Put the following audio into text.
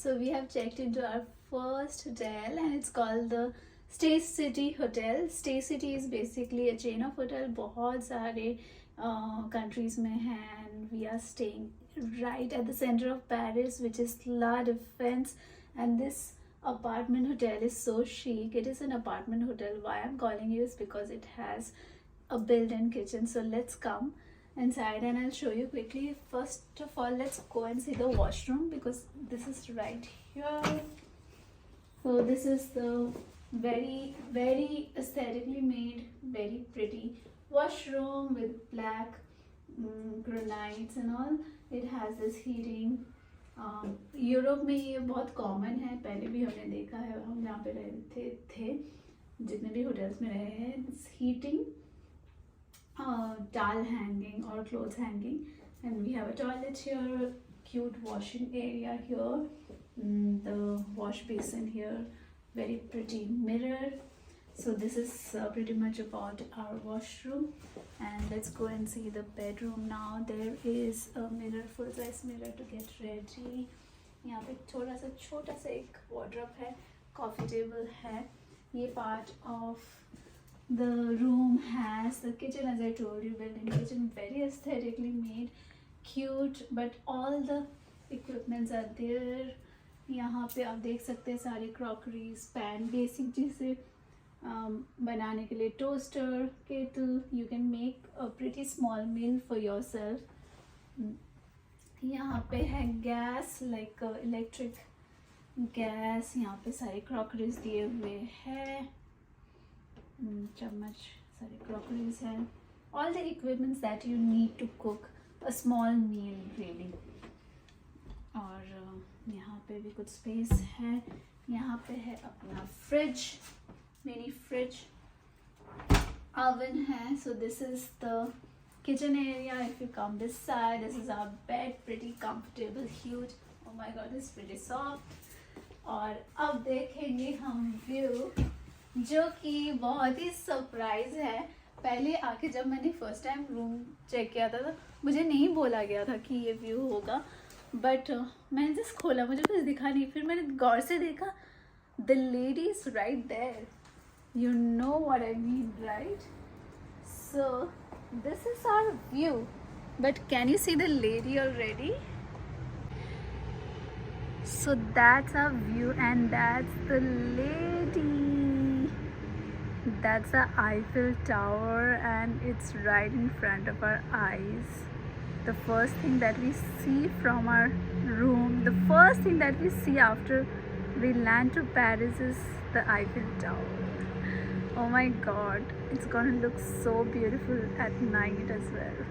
So we have checked into our first hotel and it's called the StayCity Hotel. StayCity is basically a chain of hotel. बहुत सारे countries में है, and we are staying right at the center of Paris, which is La Défense. And this apartment hotel is so chic. It is an apartment hotel. Why I'm calling you is because it has a built-in kitchen. So let's come inside and I'll show you quickly. First of all, let's go and see the washroom because this is right here. So this is the very aesthetically made, very pretty washroom with black granites and all. It has this heating. Europe में ये बहुत common है, पहले भी हमने देखा है, हम जहाँ पे रहते थे जितने भी होटल्स में रहे हैं. Heating, towel hanging or clothes hanging, and we have a toilet here, cute washing area here, the wash basin here, very pretty mirror. So this is pretty much about our washroom, and let's go and see the bedroom now. There is a mirror, full size mirror to get ready. यहाँ पे थोड़ा सा छोटा सा एक wardrobe है, coffee table है. ये part of the room has the kitchen, as I told you, built-in kitchen, very aesthetically made, cute, but all the equipments are there. यहाँ पे आप देख सकते हैं सारी क्रॉकरीज, पैन, बेसिक चीज़ें बनाने के लिए, toaster, kettle. You can make a pretty small meal for yourself. यहाँ पे है गैस, लाइक इलेक्ट्रिक गैस. यहाँ पे सारी क्रॉकरीज दिए हुए हैं, चम्मच, सारी क्रॉकरीज हैं, all the equipments that you need to cook a small meal really. और यहाँ पे भी कुछ स्पेस है. यहाँ पे है अपना फ्रिज, मिनी फ्रिज, oven है. So this is the kitchen area. If you come this side, this is our bed, pretty comfortable, huge. Oh my god, it's pretty soft. और अब देखेंगे हम व्यू, जो कि बहुत ही सरप्राइज है. पहले आके जब मैंने फर्स्ट टाइम रूम चेक किया था तो मुझे नहीं बोला गया था कि ये व्यू होगा, बट मैंने जस्ट खोला, मुझे कुछ दिखा नहीं. फिर मैंने गौर से देखा, the lady is right there. You know what I mean, right? So this is our view, but can you see the lady already? So that's our view, and that's the lady. That's the Eiffel Tower, and it's right in front of our eyes. The first thing that we see from our room, the first thing that we see after we land to Paris is the Eiffel Tower. Oh my god, it's gonna look so beautiful at night as well.